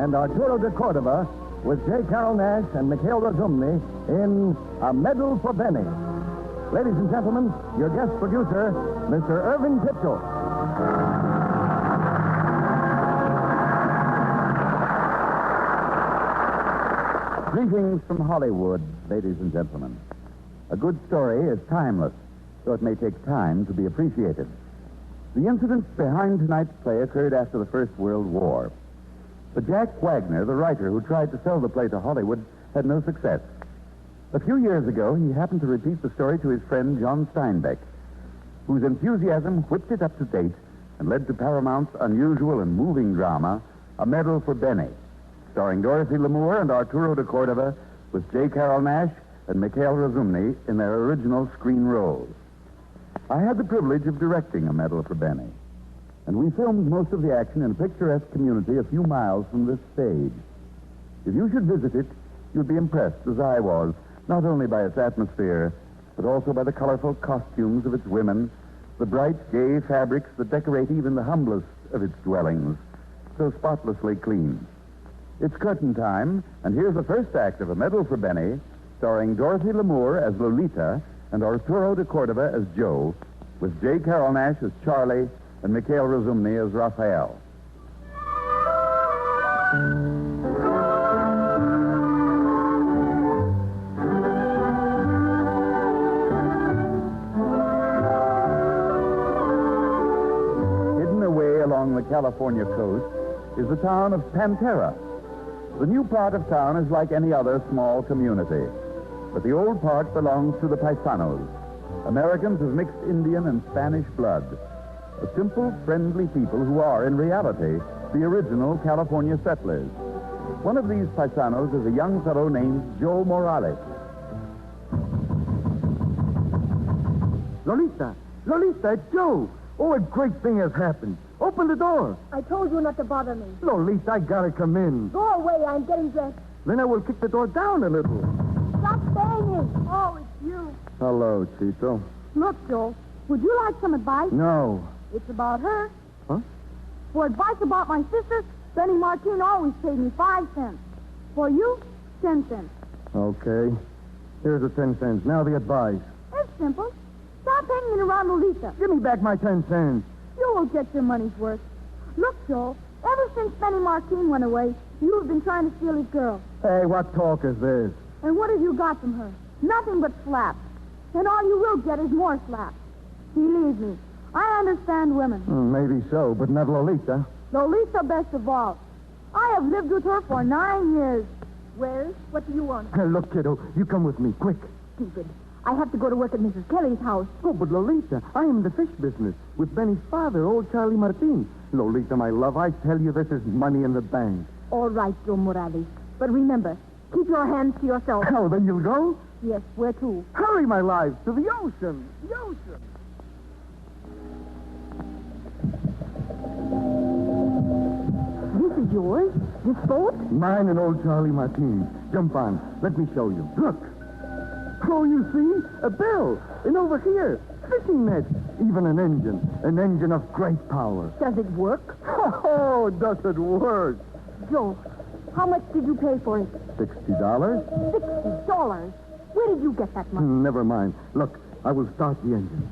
and Arturo de Cordova with J. Carrol Nash and Mikhail Razumny in A Medal for Benny. Ladies and gentlemen, your guest producer, Mr. Irving Pitchell. Greetings from Hollywood, ladies and gentlemen. A good story is timeless, so it may take time to be appreciated. The incidents behind tonight's play occurred after the First World War. But Jack Wagner, the writer who tried to sell the play to Hollywood, had no success. A few years ago, he happened to repeat the story to his friend John Steinbeck, whose enthusiasm whipped it up to date and led to Paramount's unusual and moving drama, A Medal for Benny, starring Dorothy Lamour and Arturo de Cordova, with J. Carrol Nash and Mikhail Razumny in their original screen roles. I had the privilege of directing A Medal for Benny, and we filmed most of the action in a picturesque community a few miles from this stage. If you should visit it, you'd be impressed, as I was, not only by its atmosphere, but also by the colorful costumes of its women, the bright, gay fabrics that decorate even the humblest of its dwellings, so spotlessly clean. It's curtain time, and here's the first act of A Medal for Benny, starring Dorothy Lamour as Lolita and Arturo de Cordova as Joe, with J. Carrol Nash as Charlie and Mikhail Razumny as Raphael. Hidden away along the California coast is the town of Pantera. The new part of town is like any other small community, but the old part belongs to the Paisanos, Americans of mixed Indian and Spanish blood, a simple, friendly people who are, in reality, the original California settlers. One of these Paisanos is a young fellow named Joe Morales. Lolita, it's Joe. Oh, a great thing has happened. Open the door. I told you not to bother me. Lolita, I gotta come in. Go away. I'm getting dressed. Then I will kick the door down a little. Stop banging. Oh, it's you. Hello, Chito. Look, Joe, would you like some advice? No. It's about her. Huh? For advice about my sister, Benny Martin always paid me 5 cents. For you, 10 cents. Okay. Here's the 10 cents. Now the advice. It's simple. Stop hanging around Lolita. Give me back my 10 cents. You will get your money's worth. Look, Joe, ever since Benny Martin went away, you have been trying to steal his girl. Hey, what talk is this? And what have you got from her? Nothing but slaps. And all you will get is more slaps. Believe me, I understand women. Maybe so, but not Lolita. Lolita best of all. I have lived with her for 9 years. Well, what do you want? Look, kiddo, you come with me, quick. Stupid. I have to go to work at Mrs. Kelly's house. Oh, but Lolita, I am in the fish business with Benny's father, old Charlie Martin. Lolita, my love, I tell you this is money in the bank. All right, Joe Morales. But remember, keep your hands to yourself. Oh, then you'll go? Yes, where to? Hurry, my life, to the ocean. The ocean. This is yours? This boat? Mine and old Charlie Martin. Jump on. Let me show you. Look. Oh, you see? A bell. And over here, fishing net. Even an engine. An engine of great power. Does it work? Oh, does it work? Joe, how much did you pay for it? $60? $60. Where did you get that money? Never mind. Look, I will start the engine.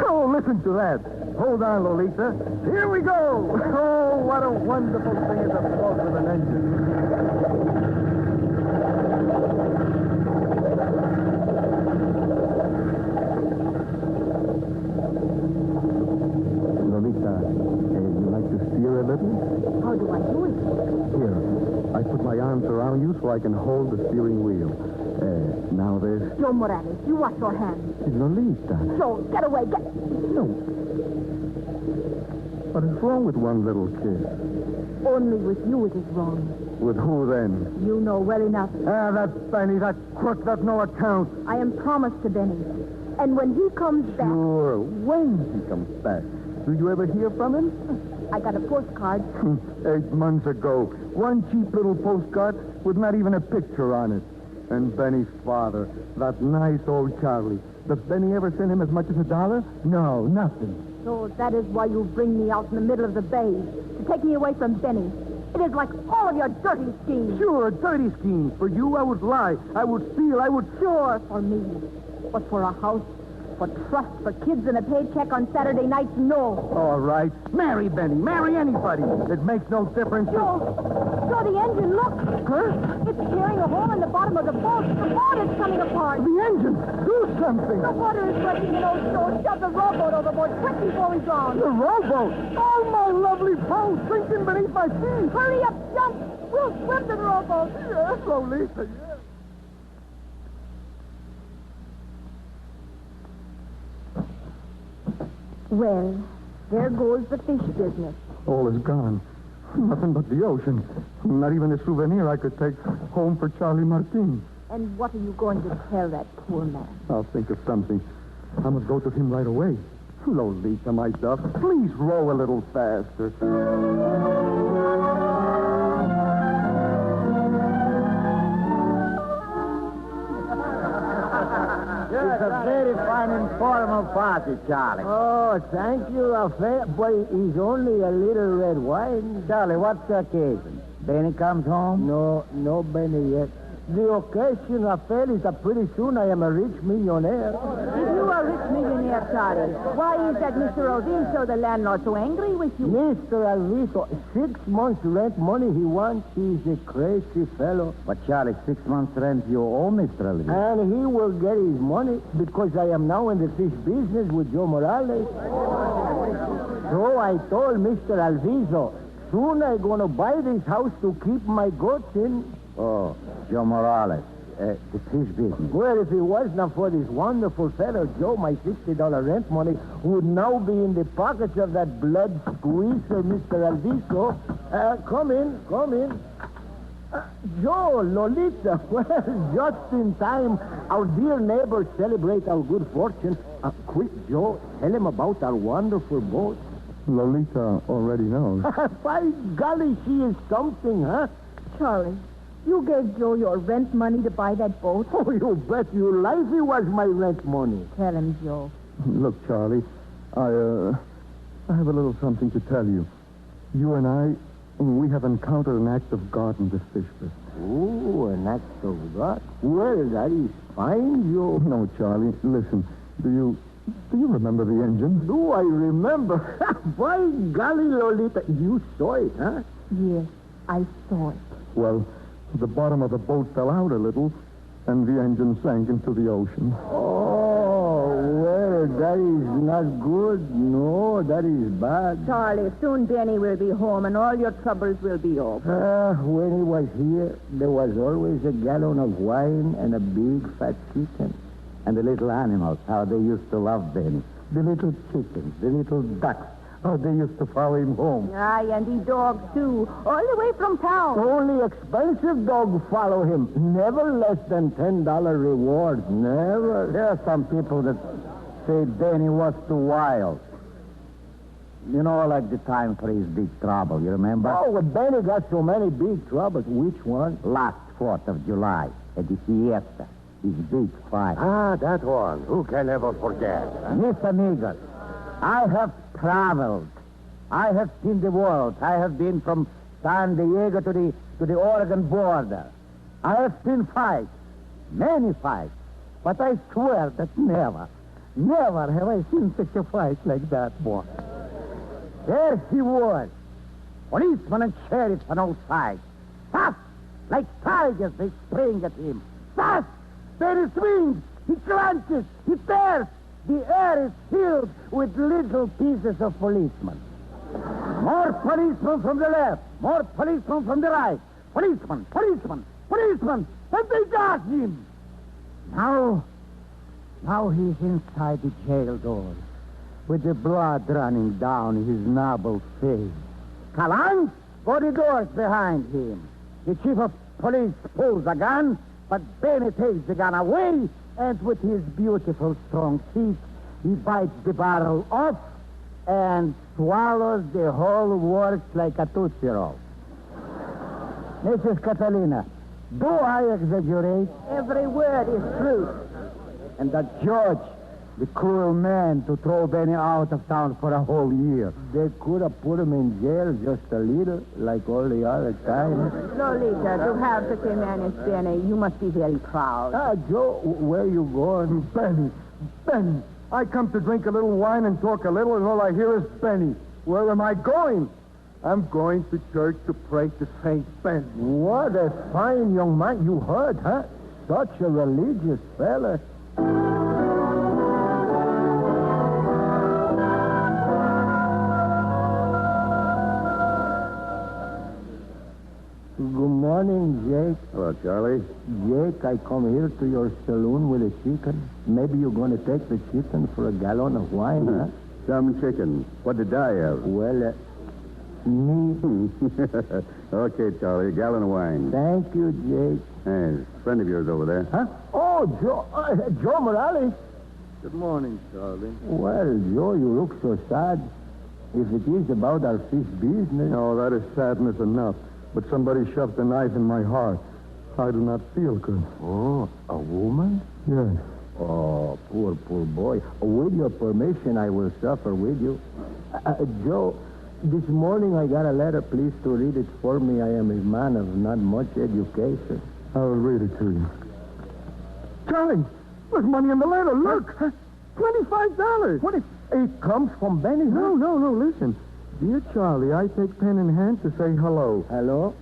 Oh, listen to that. Hold on, Lolita. Here we go. Oh, what a wonderful thing is a boat with an engine. Lolita, you like to steer a little? How do I do it? Here, I put my arms around you so I can hold the steering wheel. Now there's... Joe Morales, you wash your hands. Lolita. Joe, get away. Get... No. What is wrong with one little kiss? Only with you it is wrong. With who then? You know well enough. Ah, that Benny, that crook, that's no account. I am promised to Benny. And when he comes back... Sure, when he comes back. Do you ever hear from him? I got a postcard. 8 months ago. One cheap little postcard with not even a picture on it. And Benny's father, that nice old Charlie. Does Benny ever send him as much as $1? No, nothing. So that is why you bring me out in the middle of the bay, to take me away from Benny. It is like all of your dirty schemes. Sure, dirty schemes. For you, I would lie. I would steal. I would... Sure, for me. But for a house, for trust, for kids and a paycheck on Saturday nights, no. All right. Marry Benny. Marry anybody. It makes no difference. Joe, the engine, look. Huh? It's tearing a hole in the bottom of the boat. The boat is coming apart. The engine. Do something. The water is rushing in, oh, Joe. Shove the rowboat overboard quick before we drown. The rowboat. Oh, my lovely boat sinking beneath my feet. Hurry up, jump. We'll swim to the rowboat. Yes, Lolita, yes. Well, there goes the fish business. All is gone. Nothing but the ocean. Not even a souvenir I could take home for Charlie Martin. And what are you going to tell that poor man? I'll think of something. I must go to him right away. Lolita, my dove, please row a little faster. It's a very fine informal party, Charlie. Oh, thank you, Raphael. But it's only a little red wine. Charlie, what's the occasion? Benny comes home? No, Benny yet. The occasion, Raphael, is that pretty soon I am a rich millionaire. If you are a rich millionaire, Charlie, why is that Mr. Alviso, the landlord, so angry with you? Mr. Alviso, 6 months rent money he wants. He's a crazy fellow. But, Charlie, 6 months rent you owe Mr. Alviso. And he will get his money because I am now in the fish business with Joe Morales. So I told Mr. Alviso, soon I'm going to buy this house to keep my goats in. Oh, Joe Morales. The fish business. Well, if it was not for this wonderful fellow, Joe, my $60 rent money would now be in the pockets of that blood squeezer, Mr. Alviso. Come in. Joe, Lolita, well, just in time. Our dear neighbors celebrate our good fortune. Quick, Joe, tell him about our wonderful boat. Lolita already knows. By golly, she is something, huh? Charlie, you gave Joe your rent money to buy that boat? Oh, you bet your life it was my rent money. Tell him, Joe. Look, Charlie, I have a little something to tell you. You and we have encountered an act of God in this fish business. Oh, an act of God? Well, that is fine, Joe. No, Charlie, listen. Do you remember the engine? Do I remember? By golly, Lolita, you saw it, huh? Yes, I saw it. Well, the bottom of the boat fell out a little, and the engine sank into the ocean. Oh, well, that is not good. No, that is bad. Charlie, soon Benny will be home, and all your troubles will be over. When he was here, there was always a gallon of wine and a big fat chicken. And the little animals, how they used to love Benny. The little chickens, the little ducks, how they used to follow him home. Aye, and the dogs, too, all the way from town. Only expensive dogs follow him. Never less than $10 reward. Never. There are some people that say Benny was too wild. You know, like the time for his big trouble, you remember? Oh, well, Benny got so many big troubles. Which one? Last 4th of July at the fiesta. His big fight. Ah, that one. Who can ever forget? Mis amigos, I have traveled. I have seen the world. I have been from San Diego to the Oregon border. I have seen fights, many fights. But I swear that never have I seen such a fight like that, boy. There he was, policeman and sheriff on all sides. Fast, like tigers, they spring at him. Fast! Benny swings, he clenches, he tears. The air is filled with little pieces of policemen. More policemen from the left, more policemen from the right. Policemen, and they got him. Now he's inside the jail doors with the blood running down his noble face. Calanch, go the doors behind him. The chief of police pulls a gun, but Benny takes the gun away, and with his beautiful strong teeth, he bites the barrel off and swallows the whole works like a Tootsie Roll. Mrs. Catalina, do I exaggerate? Every word is true. And the judge, The cruel man to throw Benny out of town for a whole year. They could have put him in jail just a little, like all the other times. Lolita, to have such a man as Benny, you must be very proud. Joe, where you going? Benny, I come to drink a little wine and talk a little, and all I hear is Benny. Where am I going? I'm going to church to pray to Saint Benny. What a fine young man you heard, huh? Such a religious fella. Good morning, Jake. Hello, Charlie. Jake, I come here to your saloon with a chicken. Maybe you're going to take the chicken for a gallon of wine, huh? Some chicken. What did I have? Well, me. Okay, Charlie, a gallon of wine. Thank you, Jake. Hey, a friend of yours over there. Huh? Oh, Joe Morales. Good morning, Charlie. Well, Joe, you look so sad. If it is about our fish business. No, that is sadness enough. But somebody shoved a knife in my heart. I do not feel good. Oh, a woman? Yes. Oh, poor boy. With your permission, I will suffer with you. Joe, this morning I got a letter. Please to read it for me. I am a man of not much education. I will read it to you. Charlie, there's money in the letter. Look. $25. What if it comes from Benny? No, listen. Dear Charlie, I take pen in hand to say hello. Hello?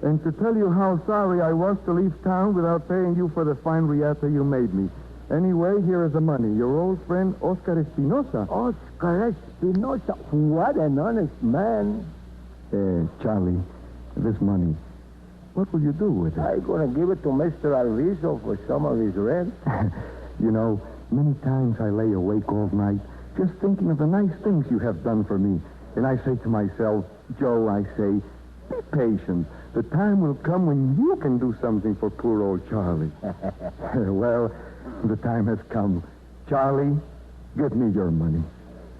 And to tell you how sorry I was to leave town without paying you for the fine riata you made me. Anyway, here is the money. Your old friend, Oscar Espinosa. Oscar Espinosa. What an honest man. Charlie, this money, what will you do with it? I'm going to give it to Mr. Alviso for some of his rent. You know, many times I lay awake all night just thinking of the nice things you have done for me. And I say to myself, Joe, I say, be patient. The time will come when you can do something for poor old Charlie. Well, the time has come. Charlie, give me your money.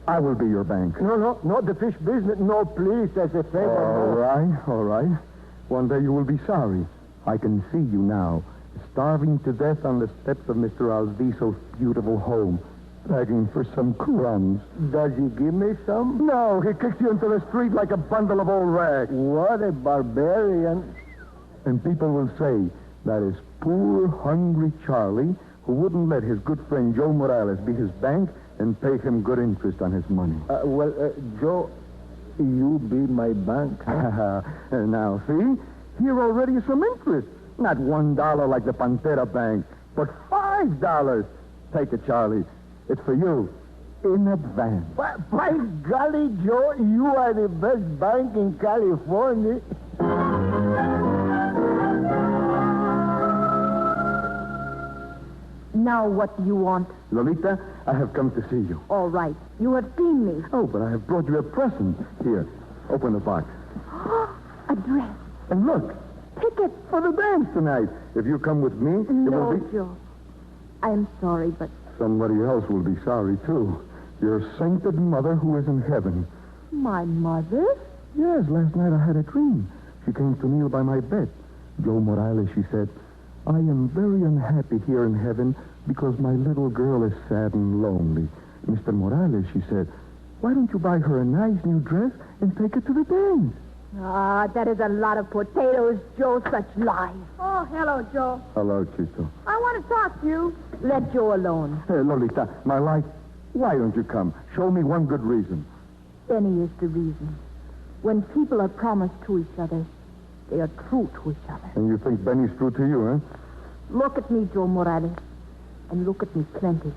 I will be your bank. No, the fish business. No, please, as a favor. All right. One day you will be sorry. I can see you now, starving to death on the steps of Mr. Alviso's beautiful home, begging for some crumbs. Does he give me some? No, he kicks you into the street like a bundle of old rags. What a barbarian. And people will say that is poor, hungry Charlie who wouldn't let his good friend Joe Morales be his bank and pay him good interest on his money. Joe, you be my bank. Huh? Now, see? Here already is some interest. Not $1 like the Pantera Bank, but $5. Take it, Charlie. It's for you. In advance. By golly, Joe, you are the best bank in California. Now what do you want? Lolita, I have come to see you. All right. You have seen me. Oh, but I have brought you a present. Here, open the box. A dress. And look, Tickets. for the dance tonight. If you come with me, it No, will be... Joe. I am sorry, but Somebody else will be sorry, too. Your sainted mother who is in heaven. my mother? Yes, last night I had a dream. She came to kneel by my bed. Joe Morales, she said, I am very unhappy here in heaven because my little girl is sad and lonely. Mr. Morales, she said, why don't you buy her a nice new dress and take her to the dance? Ah, that is a lot of potatoes, Joe. Such lies. Oh, hello, Joe. Hello, Chito. I want to talk to you. Let Joe alone. Hey, Lolita, my life, why don't you come? Show me one good reason. Benny is the reason. When people are promised to each other, they are true to each other. And you think Benny's true to you, huh? Look at me, Joe Morales, and look at me plenty.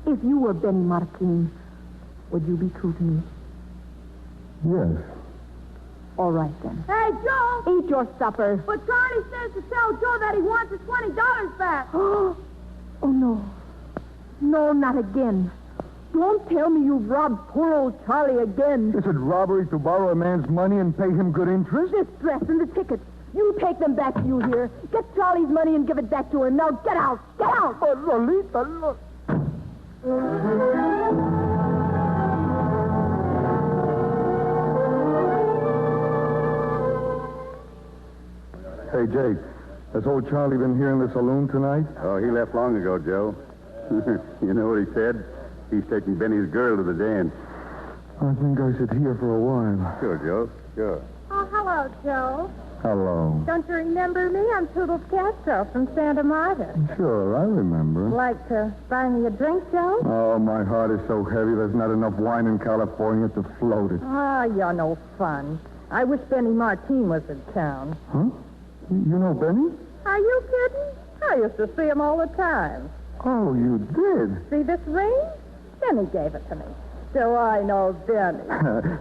If you were Benny Martin, would you be true to me? Yes. All right, then. Hey, Joe. Eat your supper. But Charlie says to tell Joe that he wants his $20 back. Oh, no. No, not again. Don't tell me you've robbed poor old Charlie again. Is it robbery to borrow a man's money and pay him good interest? This dress and the tickets. You take them back, you hear. Get Charlie's money and give it back to her. Now get out. Get out. Oh, Lolita, look. Hey, Jake, has old Charlie been here in the saloon tonight? Oh, he left long ago, Joe. You know what he said? He's taking Benny's girl to the dance. I think I should hear for a while. Sure, Joe. Sure. Oh, hello, Joe. Hello. Don't you remember me? I'm Toodles Castro from Santa Marta. Sure, I remember. Like to buy me a drink, Joe? Oh, my heart is so heavy there's not enough wine in California to float it. Ah, you're no fun. I wish Benny Martine was in town. Huh? You know Benny? Are you kidding? I used to see him all the time. Oh, you did? See this ring? Benny gave it to me. So I know Benny.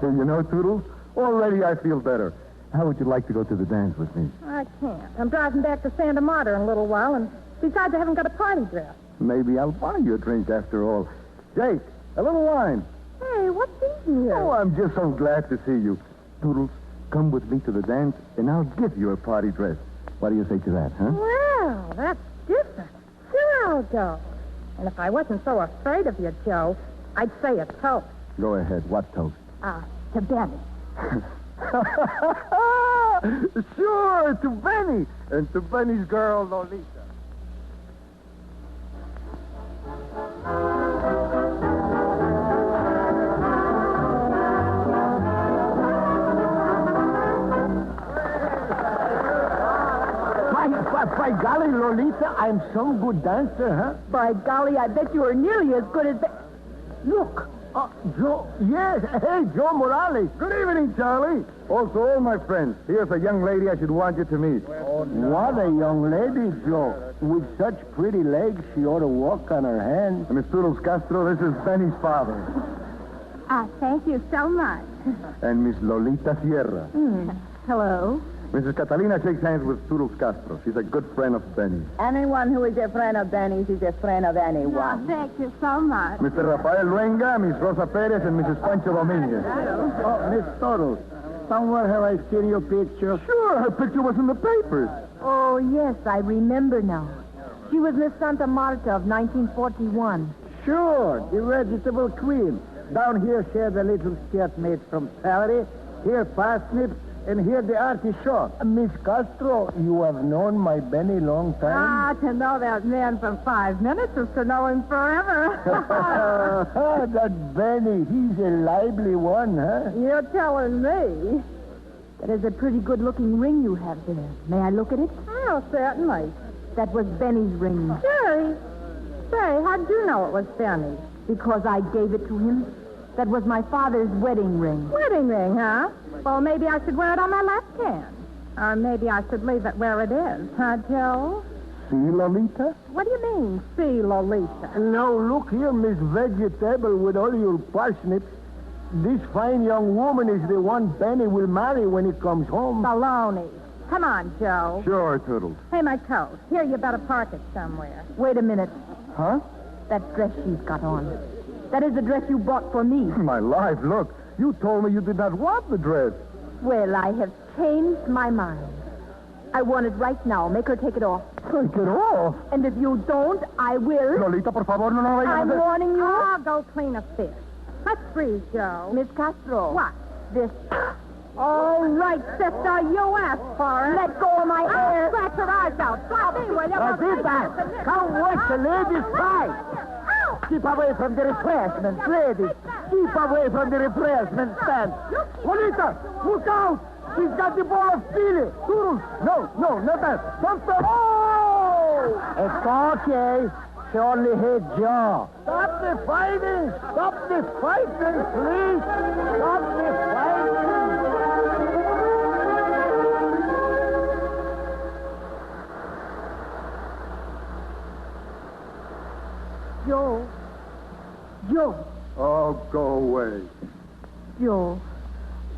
You know, Toodles, already I feel better. How would you like to go to the dance with me? I can't. I'm driving back to Santa Marta in a little while, and besides, I haven't got a party dress. Maybe I'll buy you a drink after all. Jake, a little wine. Hey, what's eating you? Oh, I'm just so glad to see you. Toodles, come with me to the dance, and I'll give you a party dress. What do you say to that, huh? Well, that's different. Sure, I'll go. And if I wasn't so afraid of you, Joe, I'd say a toast. Go ahead. What toast? To Benny. Sure, to Benny. And to Benny's girl, Lolita. By golly, Lolita, I'm some good dancer, huh? By golly, I bet you are nearly as good as... Look, Joe, yes, hey, Joe Morales. Good evening, Charlie. Also, all my friends. Here's a young lady I should want you to meet. What a young lady, Joe. With such pretty legs, she ought to walk on her hands. Miss Toodles Castro, this is Benny's father. Thank you so much. And Miss Lolita Sierra. Hello. Mrs. Catalina shakes hands with Toodles Castro. She's a good friend of Benny's. Anyone who is a friend of Benny's is a friend of anyone. Thank you so much. Mr. Rafael Luenga, Miss Rosa Perez, and Mrs. Pancho Dominguez. Oh, Miss Toodles, somewhere have I seen your picture? Sure, her picture was in the papers. Oh, yes, I remember now. She was Miss Santa Marta of 1941. Sure, the vegetable queen. Down here she had a little skirt made from celery, here parsnips, and here the artichoke. Miss Castro, you have known my Benny long time? To know that man for 5 minutes is to know him forever. That Benny, he's a lively one, huh? You're telling me. That is a pretty good-looking ring you have there. May I look at it? Oh, certainly. That was Benny's ring. Jerry, say, how'd you know it was Benny? Because I gave it to him. That was my father's wedding ring. Wedding ring, huh? Well, maybe I should wear it on my left hand. Or maybe I should leave it where it is, huh, Joe? See, Lolita? What do you mean, see, Lolita? Now, look here, Miss Vegetable, with all your parsnips. This fine young woman is the one Benny will marry when he comes home. Baloney. Come on, Joe. Sure, Toodles. Hey, my coat. Here, you better park it somewhere. Wait a minute. Huh? That dress she's got on. That is the dress you bought for me. My life, look. You told me you did not want the dress. Well, I have changed my mind. I want it right now. Make her take it off. Take it off. And if you don't, I will. Lolita, por favor, no vayas a I'm hacer... warning you. I'll go clean a fish. Let's freeze, Joe. Miss Castro. What? This. All right, sister, you asked for it. Let go of my I'll hair. scratch her eyes out. Slap me, will you? Come watch the ladies fight. Keep away from the refreshments, ladies. Keep away from the refreshments, stand. Juanita, look out! She's got the ball of Chile. Toodles. No, not that. Don't stop. Oh! It's okay. She only hit Joe. Stop the fighting! Stop the fighting, please! Stop the fighting! Joe. Joe. Oh, go away. Joe.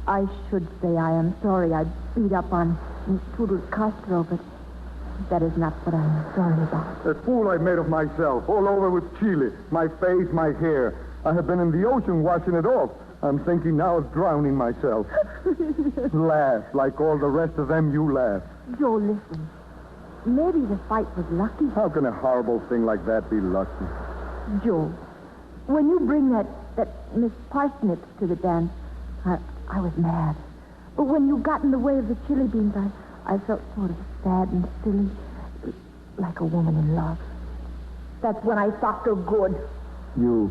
I should say I am sorry I beat up on Miss Toodles Castro, but that is not what I'm sorry about. The fool I made of myself, all over with Chile. My face, my hair. I have been in the ocean washing it off. I'm thinking now of drowning myself. Laugh, like all the rest of them you laugh. Joe, listen. Maybe the fight was lucky. How can a horrible thing like that be lucky? Joe, when you bring that Miss Parsnips to the dance, I was mad. But when you got in the way of the chili beans, I felt sort of sad and silly, like a woman in love. That's when I thought her good. You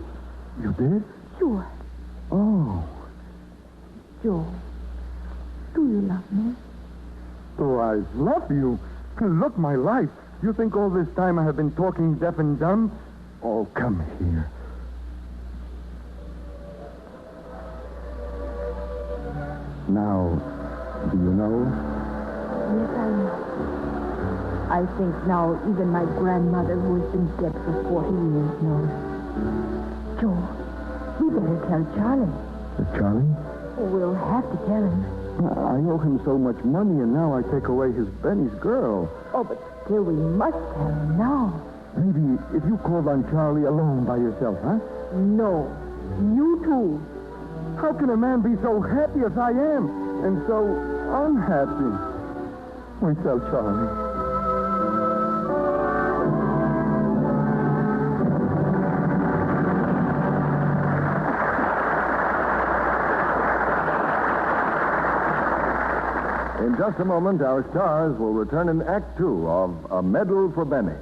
did? Sure. Oh. Joe, do you love me? Oh, I love you. Look, my life. You think all this time I have been talking deaf and dumb? Oh, come here. Now, do you know? Yes, I know. I think now even my grandmother, who has been dead for 40 years, knows. Joe, we better tell Charlie. Charlie? We'll have to tell him. I owe him so much money, and now I take away his Benny's girl. Oh, but still we must tell him now. Maybe if you called on Charlie alone by yourself, huh? No. You too. How can a man be so happy as I am and so unhappy? We tell Charlie. In just a moment, our stars will return in Act Two of A Medal for Benny.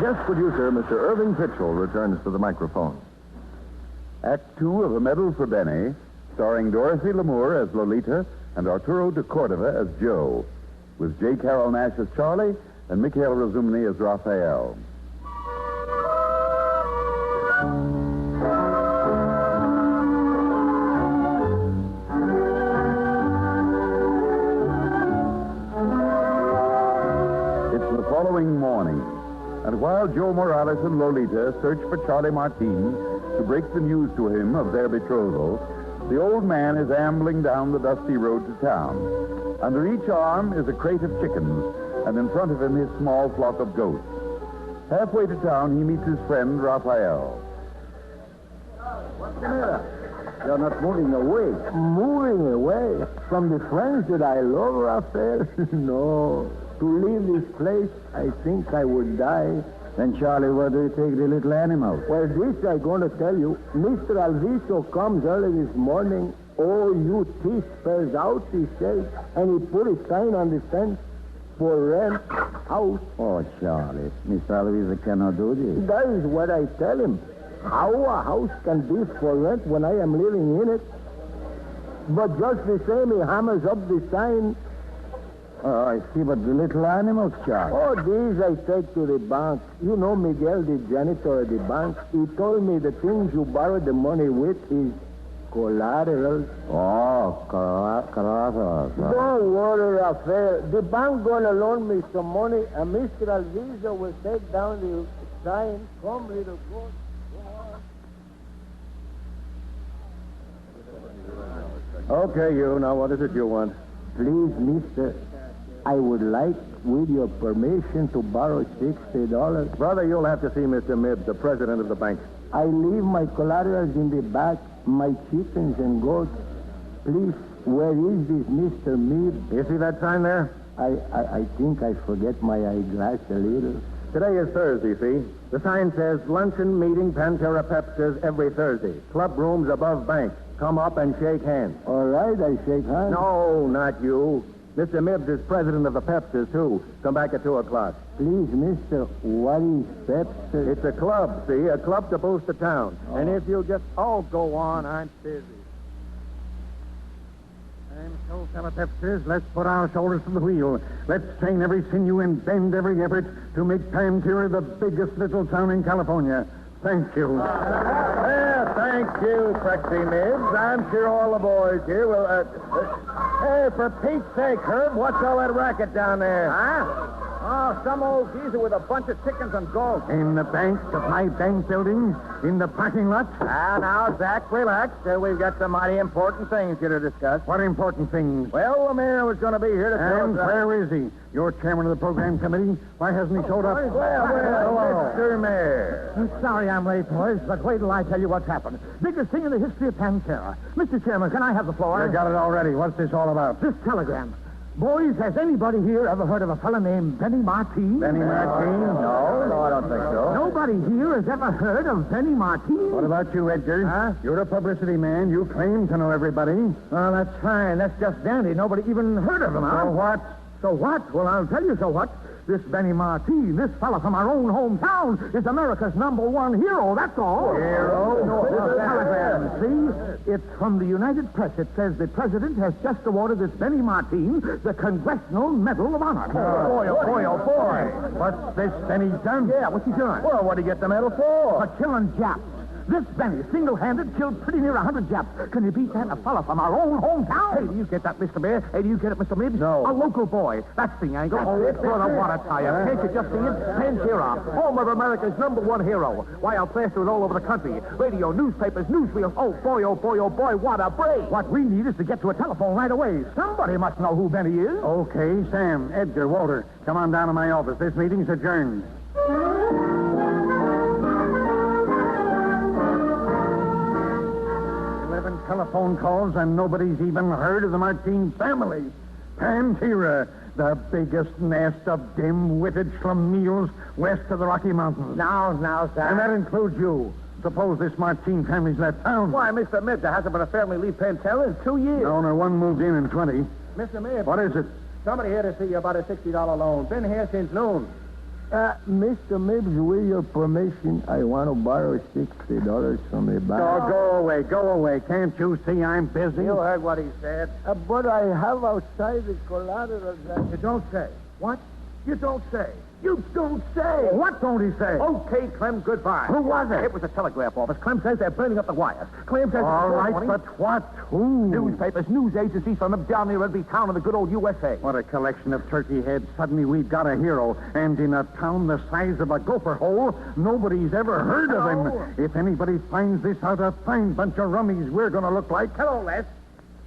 Guest producer, Mr. Irving Pitchell, returns to the microphone. Act Two of A Medal for Benny, starring Dorothy Lamour as Lolita and Arturo de Cordova as Joe, with J. Carroll Nash as Charlie and Mikhail Razumny as Raphael. It's the following morning. And while Joe Morales and Lolita search for Charlie Martin to break the news to him of their betrothal, the old man is ambling down the dusty road to town. Under each arm is a crate of chickens, and in front of him his small flock of goats. Halfway to town, he meets his friend, Raphael. What's the matter? You're not moving away. Moving away? From the friends that I love, Raphael? No. To leave this place, I think I would die. Then, Charlie, where do you take the little animal? Well, this I'm going to tell you. Mr. Alviso comes early this morning. Oh, you thief spells out, he says. And he put a sign on the fence for rent house. Oh, Charlie, Mr. Alviso cannot do this. That is what I tell him. How a house can be for rent when I am living in it. But just the same, he hammers up the sign. Oh, I see, but the little animals, Charlie. Oh, these I take to the bank. You know Miguel, the janitor at the bank. He told me the things you borrow the money with is Collateral. Oh, collateral. Don't worry, Rafael. The bank gonna loan me some money, and Mr. Alviso will take down the sign. Come, little boy. Okay, you. Now, what is it you want? Please, mister, I would like, with your permission, to borrow $60. Brother, you'll have to see Mr. Mibbs, the president of the bank. I leave my collaterals in the back, my chickens and goats. Please, where is this Mr. Mibbs? You see that sign there? I think I forget my eyeglass a little. Today is Thursday, see? The sign says, luncheon meeting Pantera Pepsters every Thursday. Club rooms above bank. Come up and shake hands. All right, I shake hands. No, not you. Mr. Mibbs is president of the Pepsters, too. Come back at 2 o'clock. Please, mister, what is Pepsi? It's a club, see? A club to boost the town. Oh. And if you just... Oh, go on. I'm busy. And so, fellow Pepsters, let's put our shoulders to the wheel. Let's strain every sinew and bend every effort to make Pantera the biggest little town in California. Thank you. Yeah, thank you, Sexy Mibbs. I'm sure all the boys here will... hey, for Pete's sake, Herb, what's all that racket down there? Huh? Oh, some old geezer with a bunch of chickens and goats. In the bank of my bank building, in the parking lot. Now, Zach, relax. We've got some mighty important things here to discuss. What important things? Well, the mayor was going to be here to tell And us... where is he? You're chairman of the program committee. Why hasn't he showed up? Well, Mr. Mayor. Sorry I'm late, boys, but wait till I tell you what's happened. Biggest thing in the history of Pantera. Mr. Chairman, can I have the floor? You got it already. What's this all about? This telegram. Boys, has anybody here ever heard of a fellow named Benny Martine? Benny Martine? No, I don't think so. Nobody here has ever heard of Benny Martine? What about you, Edgar? Huh? You're a publicity man. You claim to know everybody. Well, that's fine. That's just dandy. Nobody even heard of him, huh? So what? So what? Well, I'll tell you so what. This Benny Martine, this fella from our own hometown, is America's #1 hero, that's all. Hero? No, telegram, see? It's from the United Press. It says the president has just awarded this Benny Martine the Congressional Medal of Honor. Boy, oh, boy, oh, boy. What's this Benny done? Yeah, what's he doing? Well, what did he get the medal for? For killing Japs. This Benny, single-handed, killed pretty near 100 Japs. Can you beat that? A fella from our own hometown? Hey, do you get that, Mr. Mayor? Hey, do you get it, Mr. Mibbs? No. A local boy. That's the angle. Brother, what a tire. Can't you just see it? Pantera, home of America's #1 hero. Why, I'll plaster it all over the country. Radio, newspapers, newsreels. Oh, boy, oh, boy, oh, boy, what a break. What we need is to get to a telephone right away. Somebody must know who Benny is. Okay, Sam, Edgar, Walter, come on down to my office. This meeting's adjourned. 11 telephone calls, and nobody's even heard of the Martine family. Pantera, the biggest nest of dim-witted schlemiels west of the Rocky Mountains. Now, Zach. And that includes you. Suppose this Martine family's left town. Why, Mr. Mibbs, there hasn't been a family leave Pantera in 2 years. No, one moved in 20. Mr. Mibbs. What is it? Somebody here to see you about a $60 loan. Been here since noon. Mr. Mibbs, with your permission, I want to borrow $60 from the bank. Oh, go away. Can't you see I'm busy? You heard what he said. But I have outside the collateral that... You don't say. What? You don't say. You don't say. What don't he say? Okay, Clem, goodbye. Who was it? It was the telegraph office. Clem says they're burning up the wires. Clem says... All right, morning, but what? Who? Newspapers, news agencies from up down near every town in the good old USA. What a collection of turkey heads. Suddenly we've got a hero. And in a town the size of a gopher hole, nobody's ever heard of him. If anybody finds this out, a fine bunch of rummies we're going to look like. Hello, Les.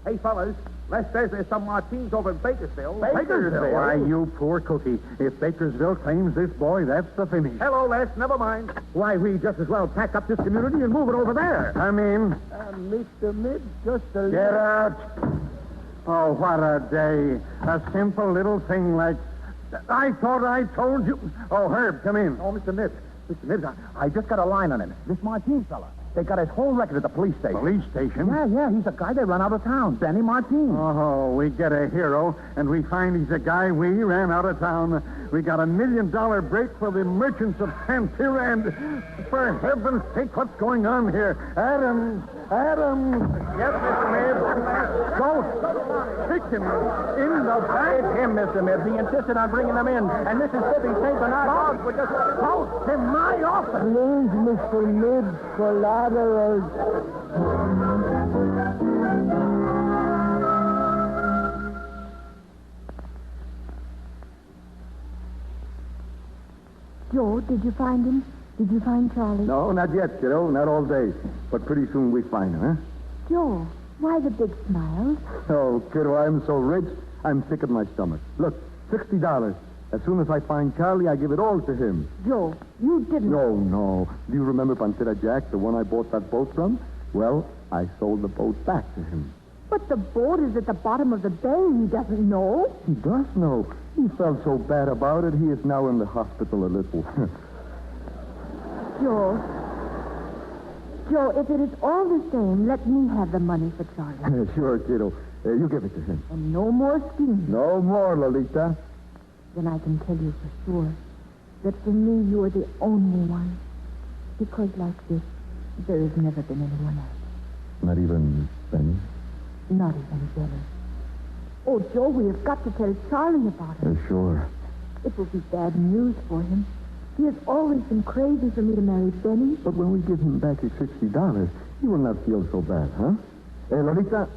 Hey, fellas. Les says there's some Martines over in Bakersville. Why, you poor cookie. If Bakersville claims this boy, that's the finish. Hello, Les. Never mind. Why, we just as well pack up this community and move it over there. Come in. Mr. Mibbs, just a little... Get out. Oh, what a day. A simple little thing like... I thought I told you... Oh, Herb, come in. Oh, Mr. Mibbs. Mr. Mibbs, I just got a line on him. This Martine fella. They got his whole record at the police station. Police station? Yeah, he's a guy they run out of town. Benny Martine. Oh, we get a hero, and we find he's a guy we ran out of town. We got $1 million break for the merchants of Pantera, and for heaven's sake, what's going on here? Adams! Yes, Mr. Mibbs. Ghost! Chicken in the It's back! him, Mr. Mibbs. He insisted on bringing them in. And Mrs. Bippy St. Bernard dogs were just... Ghost in my office! Please, Mr. Mibbs, collateral. Joe, did you find him? Did you find Charlie? No, not yet, kiddo. Not all day. But pretty soon we find her, huh? Joe, why the big smile? Oh, kiddo, I'm so rich, I'm sick at my stomach. Look, $60. As soon as I find Charlie, I give it all to him. Joe, you didn't. No. Do you remember Pancera Jack, the one I bought that boat from? Well, I sold the boat back to him. But the boat is at the bottom of the bay. He doesn't know. He does know. He felt so bad about it, he is now in the hospital a little. Joe, if it is all the same, let me have the money for Charlie. Sure, kiddo. You give it to him. And no more schemes. No more, Lolita. Then I can tell you for sure that for me you are the only one. Because like this, there has never been anyone else. Not even Benny? Not even Benny. Oh, Joe, we have got to tell Charlie about it. Sure. It will be bad news for him. He has always been crazy for me to marry Benny. But when we give him back his $60, he will not feel so bad, huh? Hey, Lolita,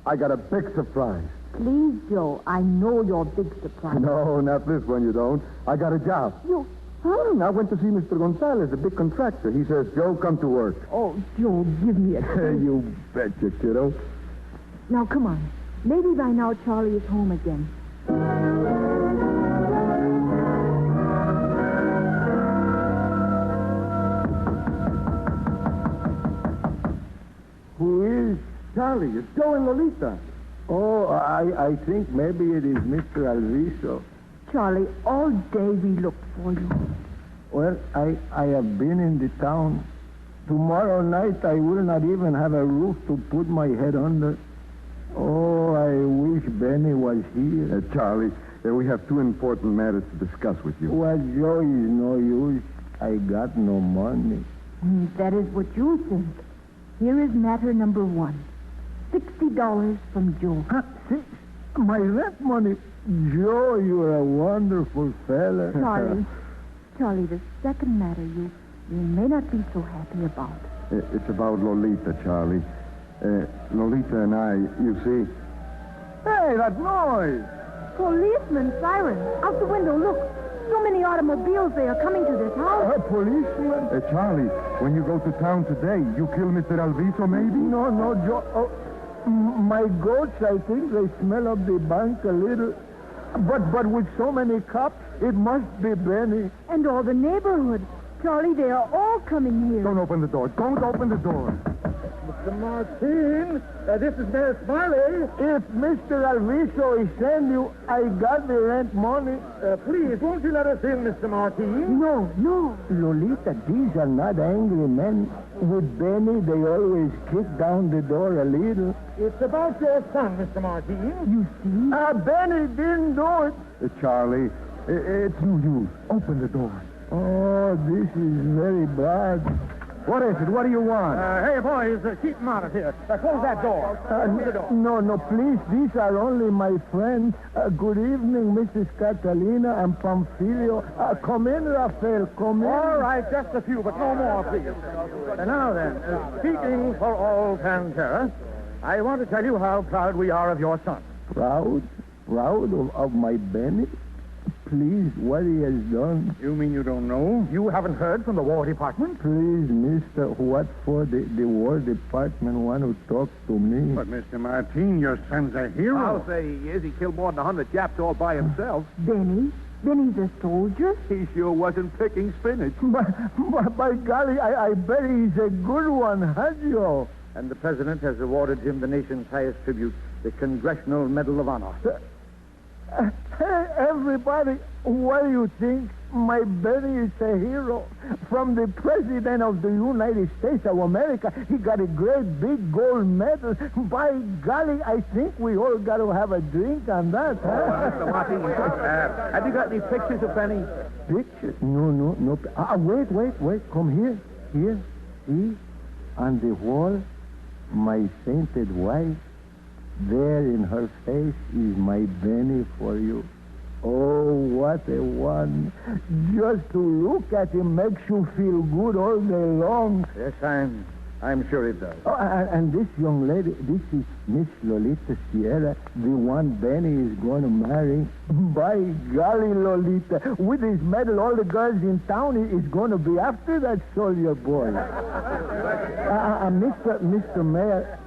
I got a big surprise. Please, Joe, I know your big surprise. No, not this one, you don't. I got a job. You... I went to see Mr. Gonzalez, the big contractor. He says, Joe, come to work. Oh, Joe, give me a kiss. You betcha, kiddo. Now, come on. Maybe by now Charlie is home again. Who is? Charlie, it's Joe and Lolita. Oh, I think maybe it is Mr. Alviso. Charlie, all day we looked for you. Well, I have been in the town. Tomorrow night I will not even have a roof to put my head under. Oh, I wish Benny was here. Charlie, we have two important matters to discuss with you. Well, Joe is no use. I got no money. That is what you think. Here is matter number one. $60 from Joe. See, my rent money. Joe, you're a wonderful fella. Charlie, the second matter you may not be so happy about. It's about Lolita, Charlie. Lolita and I, you see... Hey, that noise! Policeman, siren. Out the window, look. So many automobiles, they are coming to this house. A policeman? Charlie, when you go to town today, you kill Mr. Alviso, maybe? No, Joe. Oh, my goats, I think they smell of the bank a little. But with so many cops, it must be Benny. And all the neighborhood. Charlie, they are all coming here. Don't open the door. Don't open the door. Mr. Martin, this is Mayor Smiley. If Mr. Alviso is sending you, I got the rent money. Please, won't you let us in, Mr. Martin? No. Lolita, these are not angry men. With Benny, they always kick down the door a little. It's about your son, Mr. Martin. You see? Benny didn't do it. Charlie, it's no use. Open the door. Oh, this is very bad. What is it? What do you want? Hey, boys, keep them out of here. Close that door. No, please. These are only my friends. Good evening, Mrs. Catalina and Pamphilio. Come in, Rafael. Come in. All right, just a few, but no more, please. And now then, speaking for all Pantera, I want to tell you how proud we are of your son. Proud? Proud of my Benny? Please, what he has done. You mean you don't know? You haven't heard from the War Department? Please, mister, what for the War Department want to talk to me? But, Mr. Martin, your son's a hero. I'll say he is. He killed more than 100 Japs all by himself. Benny? Benny's a soldier? He sure wasn't picking spinach. But by golly, I bet he's a good one, huh, Joe? And the president has awarded him the nation's highest tribute, the Congressional Medal of Honor. Hey, everybody, what do you think? My Benny is a hero. From the President of the United States of America, he got a great big gold medal. By golly, I think we all got to have a drink on that, huh? Mr. Martin, have you got any pictures of Benny? Pictures? No. Wait. Come here. Here. See? On the wall, my sainted wife. There in her face is my Benny for you. Oh, what a one. Just to look at him makes you feel good all day long. Yes, I'm sure it does. Oh, and this young lady, this is Miss Lolita Sierra, the one Benny is going to marry. By golly, Lolita, with this medal, all the girls in town is going to be after that soldier boy. Mr. Mayor,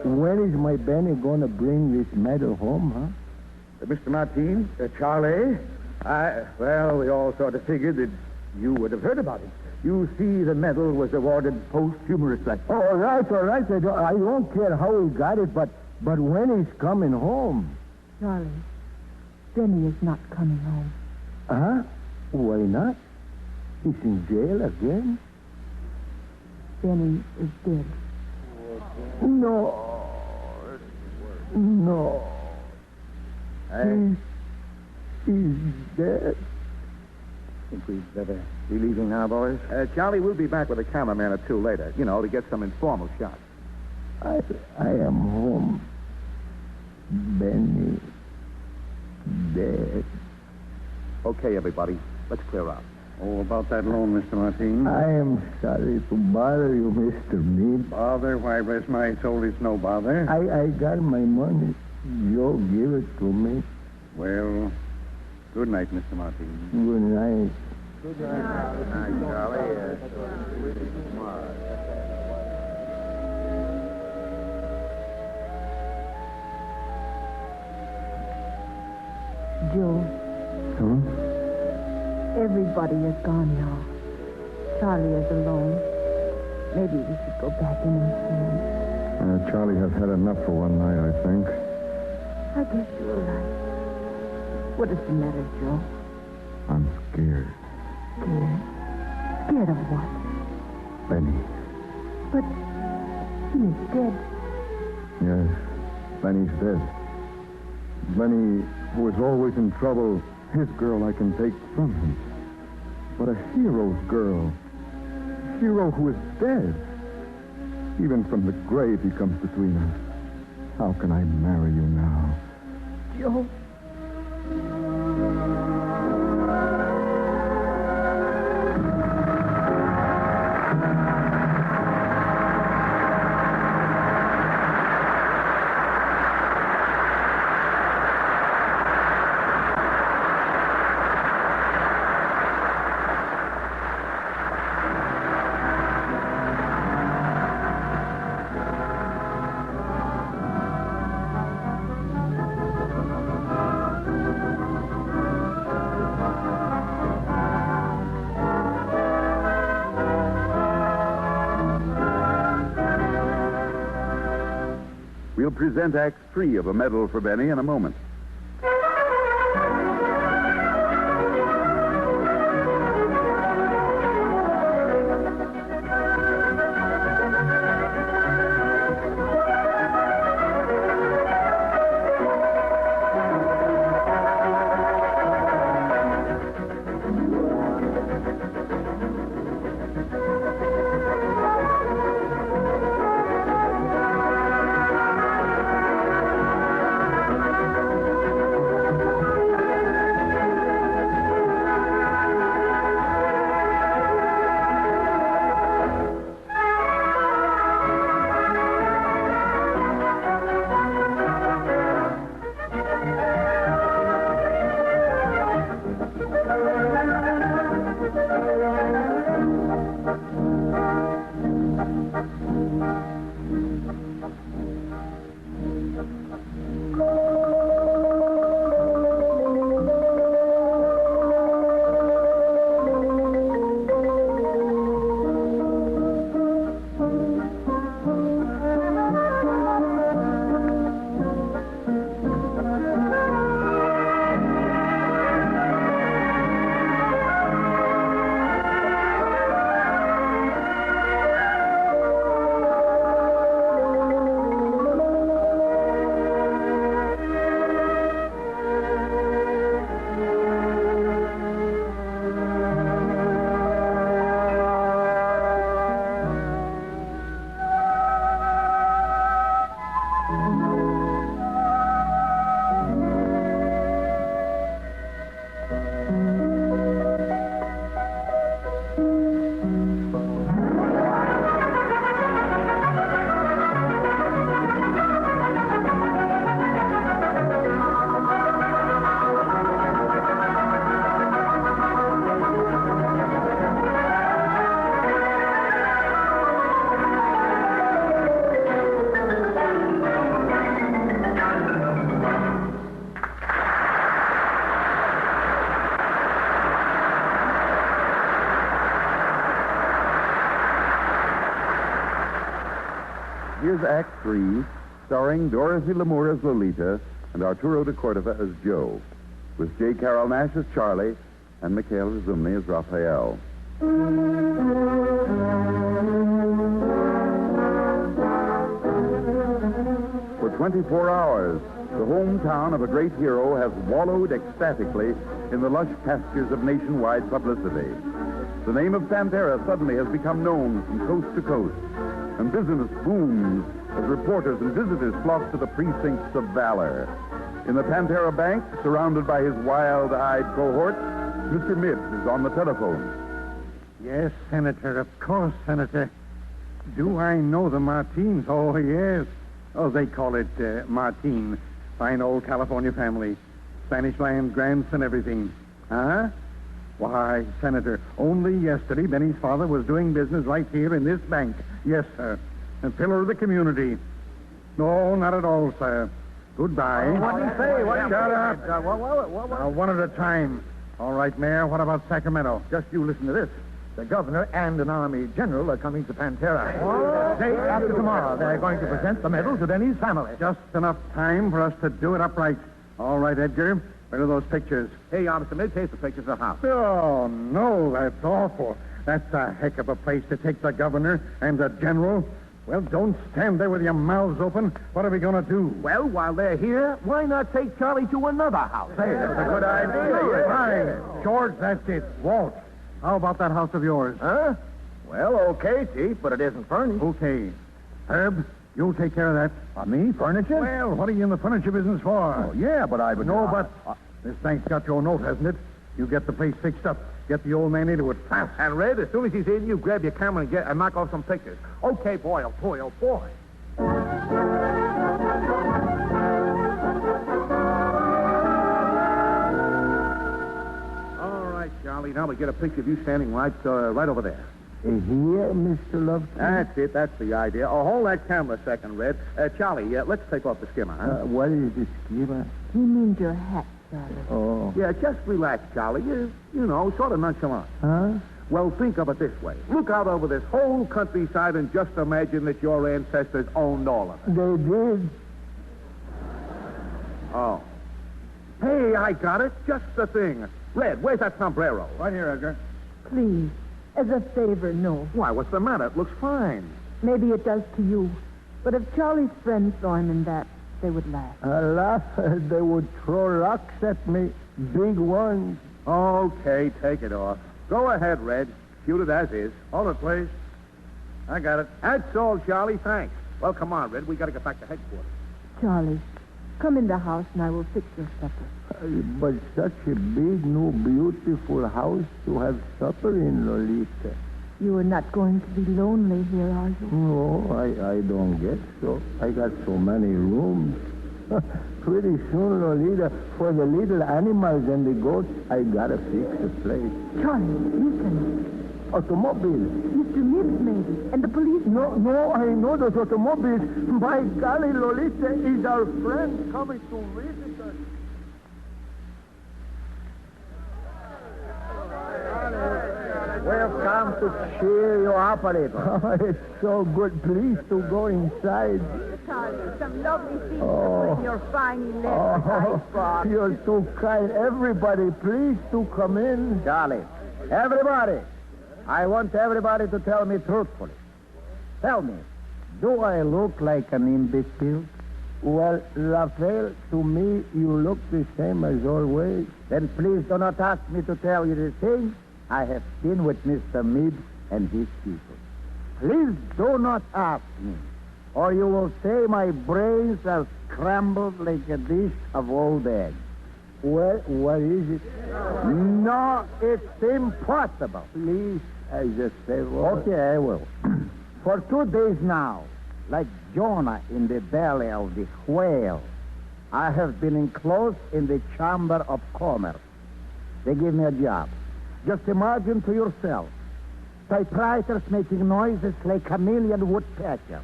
when is my Benny going to bring this medal home, huh? Mr. Martin, Charlie, well, we all sort of figured that you would have heard about it. You see, the medal was awarded posthumously. Oh, all right. I don't care how he got it, but when he's coming home. Charlie, Benny is not coming home. Huh? Why not? He's in jail again? Benny is dead. No. He's dead. Think we'd better be leaving now, boys? Charlie, we'll be back with a cameraman or two later, to get some informal shots. I am home. Benny dead. Okay, everybody, let's clear out. Oh, about that loan, Mr. Martin. I am sorry to bother you, Mr. Meade. Bother? Why, bless my soul, it's no bother. I got my money. Joe give it to me. Well, good night, Mr. Martin. Good night. Good night, Charlie. Joe, everybody is gone now. Charlie is alone. Maybe we should go back in and see him. Charlie has had enough for one night, I think. I guess you're right. What is the matter, Joe? I'm scared. Scared? Scared of what? Benny. But he is dead. Yes, Benny's dead. Benny, who is always in trouble, his girl I can take from him. But a hero's girl. A hero who is dead. Even from the grave he comes between us. How can I marry you now? Joe. We'll present Act 3 of A Medal for Benny in a moment. here's Act 3, starring Dorothy Lamour as Lolita and Arturo de Cordova as Joe, with J. Carroll Nash as Charlie and Mikhail Razumny as Raphael. For 24 hours, the hometown of a great hero has wallowed ecstatically in the lush pastures of nationwide publicity. The name of Pantera suddenly has become known from coast to coast, and business booms as reporters and visitors flock to the precincts of valor. In the Pantera Bank, surrounded by his wild-eyed cohort, Mr. Mibbs is on the telephone. Yes, Senator, of course, Senator. Do I know the Martins? Oh, yes. Oh, they call it Martin. Fine old California family. Spanish land, grants, and everything. Huh? Why, Senator, only yesterday Benny's father was doing business right here in this bank. Yes, sir. A pillar of the community. No, not at all, sir. Goodbye. What did he say? Shut up. Now, one at a time. All right, Mayor, what about Sacramento? Just you listen to this. The governor and an army general are coming to Pantera. Day after tomorrow, they're going to present the medal to Denny's family. Just enough time for us to do it upright. All right, Edgar. Where are those pictures? Hey, Mr. Mibbs, here's the pictures of the house. Oh, no, that's awful. That's a heck of a place to take the governor and the general. Well, don't stand there with your mouths open. What are we going to do? Well, while they're here, why not take Charlie to another house? Hey, that's a good idea. Fine. George, that's it. Walt, how about that house of yours? Huh? Well, okay, Chief, but it isn't furnished. Okay. Herb, you'll take care of that. Me? Furniture? Well, what are you in the furniture business for? Oh, yeah, but I would... No, but this bank's got your note, hasn't it? You get the place fixed up. Get the old man into it fast. And, Red, as soon as he's in, you grab your camera and knock off some pictures. Okay, boy, oh, boy, oh, boy. All right, Charlie, now we get a picture of you standing right over there. Here, Mr. Love. That's it. That's the idea. Oh, hold that camera a second, Red. Charlie, let's take off the skimmer, huh? What is the schema? He means your hat, Charlie. Oh. Yeah, just relax, Charlie. You know, sort of nonchalant. Huh? Well, think of it this way. Look out over this whole countryside and just imagine that your ancestors owned all of it. They did. Oh. Hey, I got it. Just the thing. Red, where's that sombrero? Right here, Edgar. Please, as a favor, no. Why, what's the matter? It looks fine. Maybe it does to you. But if Charlie's friends saw him in that, they would laugh. Laugh. They would throw rocks at me. Big ones. Okay, take it off. Go ahead, Red. Shoot it as is. Hold it, please. I got it. That's all, Charlie. Thanks. Well, come on, Red. We got to get back to headquarters. Charlie, come in the house and I will fix your supper. But such a big, new, beautiful house to have supper in, Lolita. You are not going to be lonely here, are you? No, I don't guess so. I got so many rooms. Pretty soon, Lolita, for the little animals and the goats, I gotta fix a place. Charlie, listen. Automobiles. Mr. Mibbs, maybe. And the police. No, I know those automobiles. By golly, Lolita is our friend coming to visit us. We've come to cheer you up a little. It's so good. Please to go inside. Charlie, some lovely things Oh. to put in your fine 11 box. You're too kind. Everybody, please to come in. Charlie, everybody, I want everybody to tell me truthfully. Tell me, do I look like an imbecile? Well, Raphael, to me, you look the same as always. Then please do not ask me to tell you the things I have seen with Mr. Mibbs and his people. Please do not ask me, or you will say my brains are scrambled like a dish of old eggs. Well, what is it? No, it's impossible. Please, as a favor. Okay, I will. For 2 days now, like Jonah in the belly of the whale, I have been enclosed in the Chamber of Commerce. They give me a job. Just imagine to yourself, typewriters making noises like a million woodpeckers.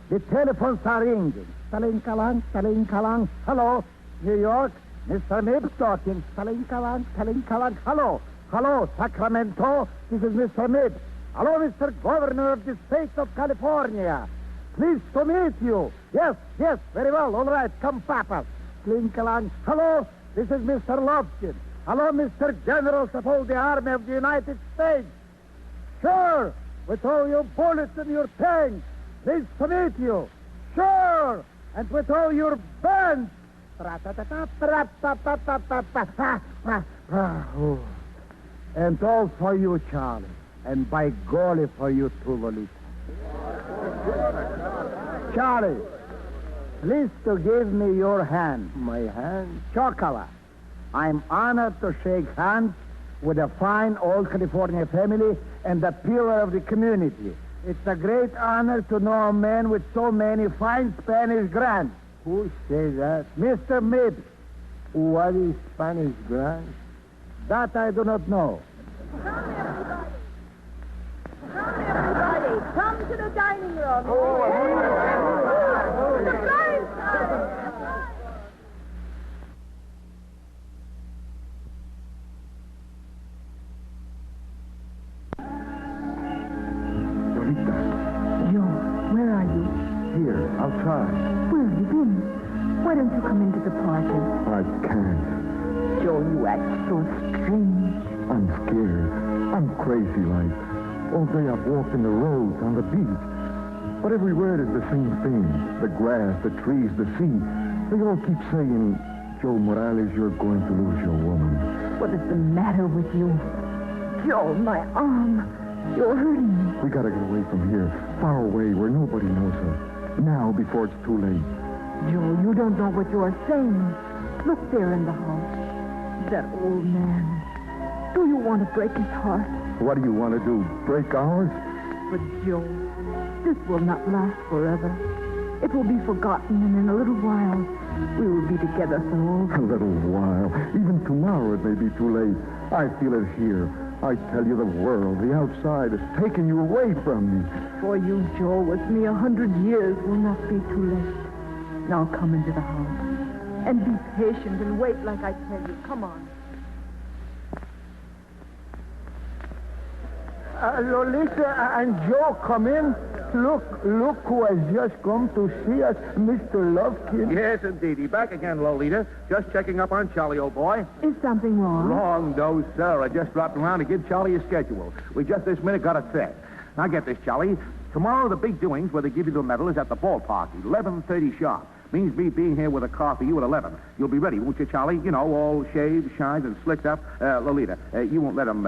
The telephones are ringing. Taling-kalang, taling-kalang. Hello, New York. Mr. Mibbs talking. Taling-kalang, taling-kalang. Hello. Hello, Sacramento. This is Mr. Mibbs. Hello, Mr. Governor of the State of California. Pleased to meet you. Yes, very well. All right, come, Papa. Slink along. Hello, this is Mr. Lovkin. Hello, Mr. General of the Army of the United States. Sure, with all your bullets and your tanks. Pleased to meet you. Sure, and with all your bands. And all for you, Charlie. And by golly for you too, Lolita. Charlie, please to give me your hand. My hand? Chocolate. I'm honored to shake hands with a fine old California family and the pillar of the community. It's a great honor to know a man with so many fine Spanish grands. Who says that? Mr. Mibs. What is Spanish grands? That I do not know. Everybody, come to the dining room. Surprise time! Lolita, Joe, where are you? here, outside. Where have you been? Why don't you come into the party? I can't. Joe, you act so strange. I'm scared. I'm crazy like. All day I've walked in the roads, on the beach. But everywhere is the same thing. The grass, the trees, the sea. They all keep saying, Joe Morales, you're going to lose your woman. What is the matter with you? Joe, my arm. You're hurting me. We gotta get away from here, far away where nobody knows us. Now, before it's too late. Joe, you don't know what you are saying. Look there in the house. That old man. Do you want to break his heart? What do you want to do? Break ours? But, Joe, this will not last forever. It will be forgotten, and in a little while, we will be together for all. A little while. Even tomorrow it may be too late. I feel it here. I tell you, the world, the outside, is taking you away from me. For you, Joe, with me 100 years will not be too late. Now come into the house. And be patient and wait like I tell you. Come on. Lolita and Joe, come in. Look who has just come to see us, Mr. Lovkin. Yes, indeedy. Back again, Lolita. Just checking up on Charlie, old boy. Is something wrong? Wrong, no, sir. I just dropped around to give Charlie a schedule. We just this minute got it set. Now get this, Charlie. Tomorrow, the big doings where they give you the medal is at the ballpark, 11:30 sharp. Means me being here with a car for you at 11. You'll be ready, won't you, Charlie? You know, all shaved, shined, and slicked up. Lolita, you won't let him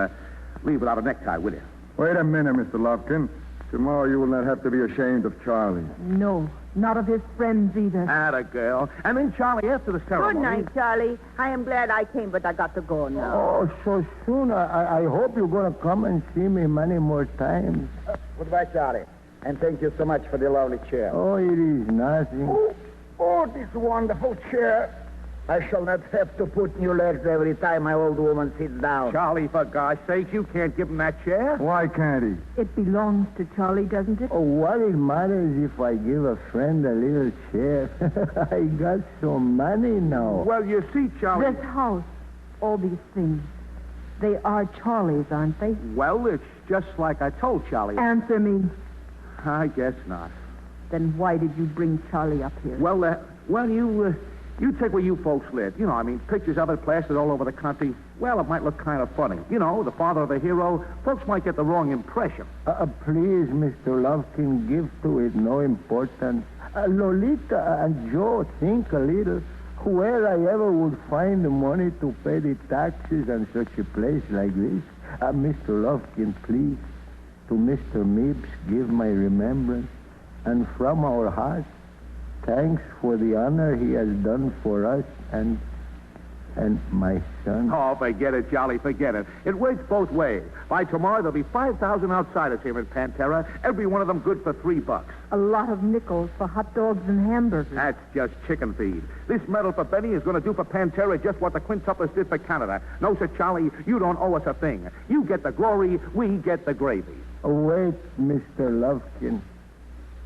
leave without a necktie, will you? Wait a minute, Mr. Lovkin. Tomorrow you will not have to be ashamed of Charlie. No, not of his friends either. Atta girl. And then, Charlie, after the ceremony... Good night, Charlie. I am glad I came, but I got to go now. Oh, so soon. I hope you're going to come and see me many more times. Goodbye, Charlie. And thank you so much for the lovely chair. Oh, it is nothing. Oh, this wonderful chair. I shall not have to put new legs every time my old woman sits down. Charlie, for God's sake, you can't give him that chair. Why can't he? It belongs to Charlie, doesn't it? Oh, what it matters if I give a friend a little chair? I got some money now. Well, you see, Charlie... This house, all these things, they are Charlie's, aren't they? Well, it's just like I told Charlie. Answer me. I guess not. Then why did you bring Charlie up here? Well, you take where you folks live. You know, I mean, pictures of it plastered all over the country. Well, it might look kind of funny. You know, the father of a hero. Folks might get the wrong impression. Please, Mr. Lovkin, give to it no importance. Lolita and Joe, think a little. Where I ever would find the money to pay the taxes on such a place like this? Mr. Lovkin, please, to Mr. Mibs, give my remembrance. And from our hearts, thanks for the honor he has done for us and my son. Oh, forget it, Charlie, forget it. It works both ways. By tomorrow, there'll be 5,000 outsiders here in Pantera, every one of them good for $3. A lot of nickels for hot dogs and hamburgers. That's just chicken feed. This medal for Benny is going to do for Pantera just what the quintuplets did for Canada. No, sir, Charlie, you don't owe us a thing. You get the glory, we get the gravy. Wait, Mr. Lovkin.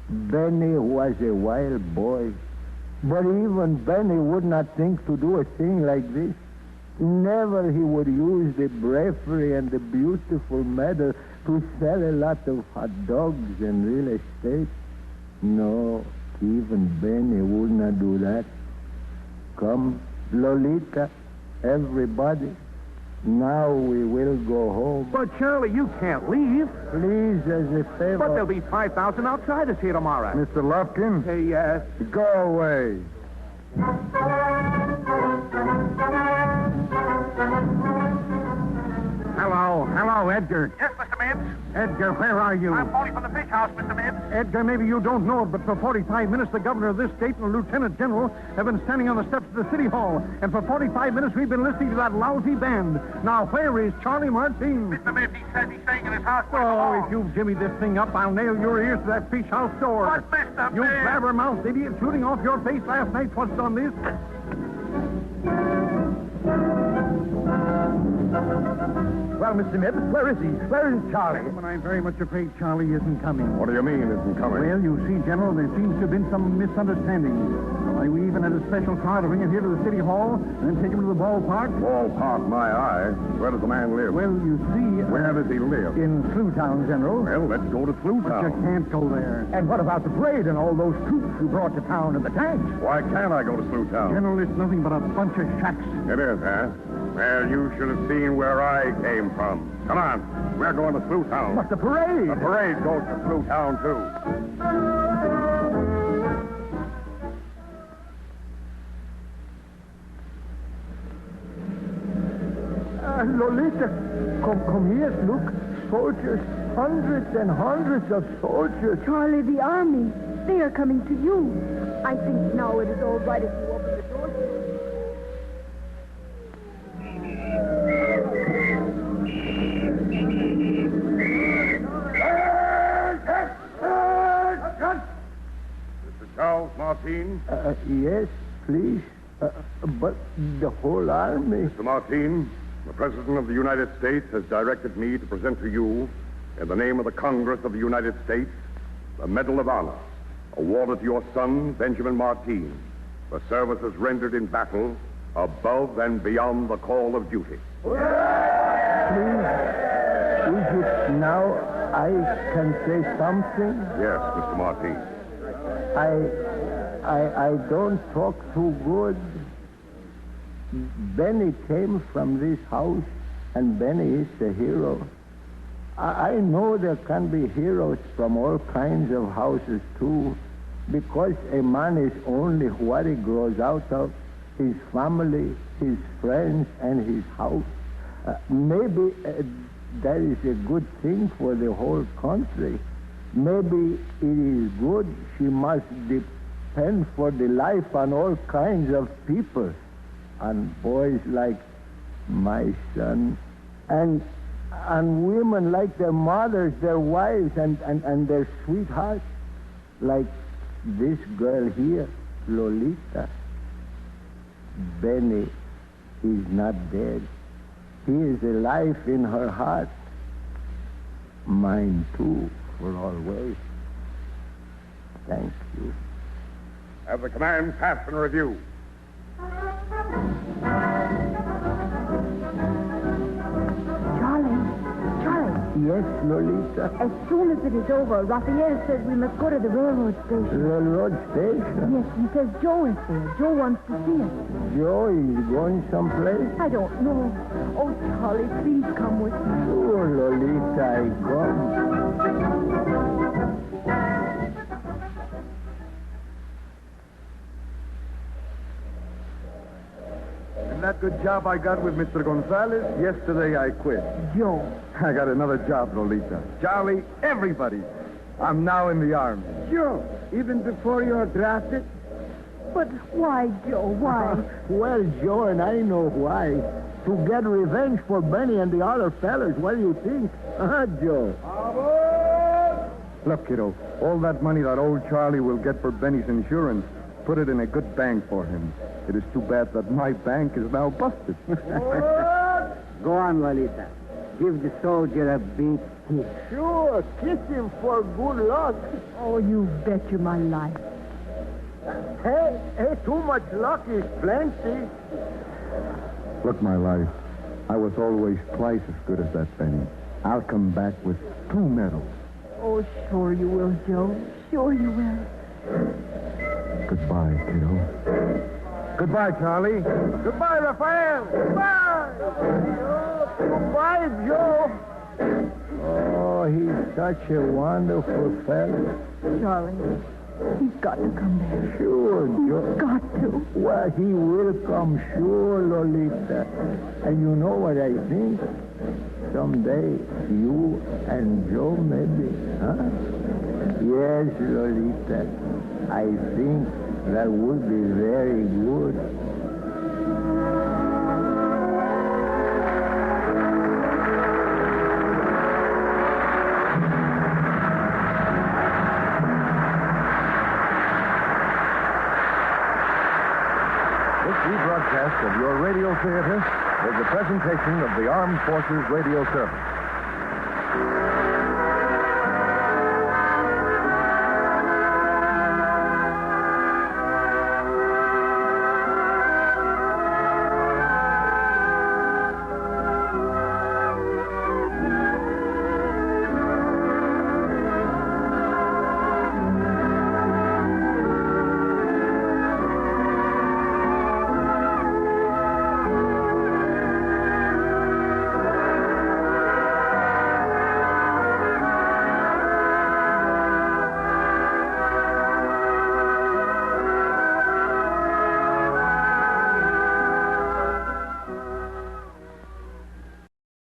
Benny was a wild boy. But even Benny would not think to do a thing like this. Never he would use the bravery and the beautiful medal to sell a lot of hot dogs and real estate. No, even Benny would not do that. Come, Lolita, everybody. Now we will go home. But, Charlie, you can't leave. Please, as a favor. But there'll be 5,000 outsiders here tomorrow. Mr. Lufkin, Yes. go away. Hello, Edgar. Yes, Mr. Mims? Edgar, where are you? I'm phoning from the fish house, Mr. Mims. Edgar, maybe you don't know it, but for 45 minutes, the governor of this state and the lieutenant general have been standing on the steps of the city hall. And for 45 minutes, we've been listening to that lousy band. Now, where is Charlie Martin? Mr. Mims, he says he's staying in his house. Oh, if you jimmy this thing up, I'll nail your ears to that fish house door. But, Mr. You Mims... blabbermouth idiot, shooting off your face last night. What's done this? Well, Mr. Mims, where is he? Where is Charlie? But I'm very much afraid Charlie isn't coming. What do you mean isn't coming? Well, you see, General, there seems to have been some misunderstanding. Why, we even had a special car to bring him here to the city hall and then take him to the ballpark. Ballpark, my eye. Where does the man live? Well, you see... Where does he live? In Slewtown, General. Well, let's go to Slewtown. But you can't go there. And what about the parade and all those troops you brought to town and the tanks? Why can't I go to Slewtown? General, it's nothing but a bunch of shacks. It is, huh? Well, you should have seen where I came from. Come on. We're going to Slewtown. But the parade! The parade goes to Slewtown, too. Lolita, come here. Look, soldiers. Hundreds and hundreds of soldiers. Charlie, the army. They are coming to you. I think now it is all right if you open the door. Mr. Charles Martin? Yes, please. But the whole army. Mr. Martin, the President of the United States has directed me to present to you, in the name of the Congress of the United States, the Medal of Honor, awarded to your son, Benjamin Martin, for services rendered in battle above and beyond the call of duty. Please, is it now I can say something? Yes, Mr. Martin. I don't talk too good. Benny came from this house, and Benny is a hero. I know there can be heroes from all kinds of houses, too, because a man is only what he grows out of, his family, his friends, and his house. Maybe that is a good thing for the whole country. Maybe it is good she must depend for the life on all kinds of people, on boys like my son, and women like their mothers, their wives, and their sweethearts, like this girl here, Lolita. Benny is not dead. He is alive in her heart. Mine, too, for always. Thank you. Have the command passed and review. Charlie. Yes, Lolita. As soon as it is over, Raphael says we must go to the railroad station. Railroad station? Yes, he says Joe is there. Joe wants to see us. Joe is going someplace? I don't know. Oh, Charlie, please come with me. Sure, Lolita, I come. That good job I got with Mr. Gonzalez, yesterday I quit. Joe. I got another job, Lolita. Charlie, everybody. I'm now in the Army. Joe, even before you're drafted? But why, Joe? Why? Well, Joe, and I know why. To get revenge for Benny and the other fellas. What do you think? Joe? Look, kiddo, all that money that old Charlie will get for Benny's insurance, put it in a good bank for him. It is too bad that my bank is now busted. Go on, Lolita. Give the soldier a big kiss. Sure, kiss him for good luck. Oh, you bet you my life. Hey, too much luck is plenty. Look, my life, I was always twice as good as that Benny. I'll come back with 2 medals. Oh, sure you will, Joe. Sure you will. Goodbye, kiddo. Goodbye, Charlie. Goodbye, Raphael. Goodbye. Goodbye, Joe. Oh, he's such a wonderful fellow. Charlie, he's got to come back. Sure, Joe. He's got to. Well, he will come, sure, Lolita. And you know what I think? Someday, you and Joe maybe, huh? Yes, Lolita. I think that would be very good. This rebroadcast of your radio theater is a presentation of the Armed Forces Radio Service.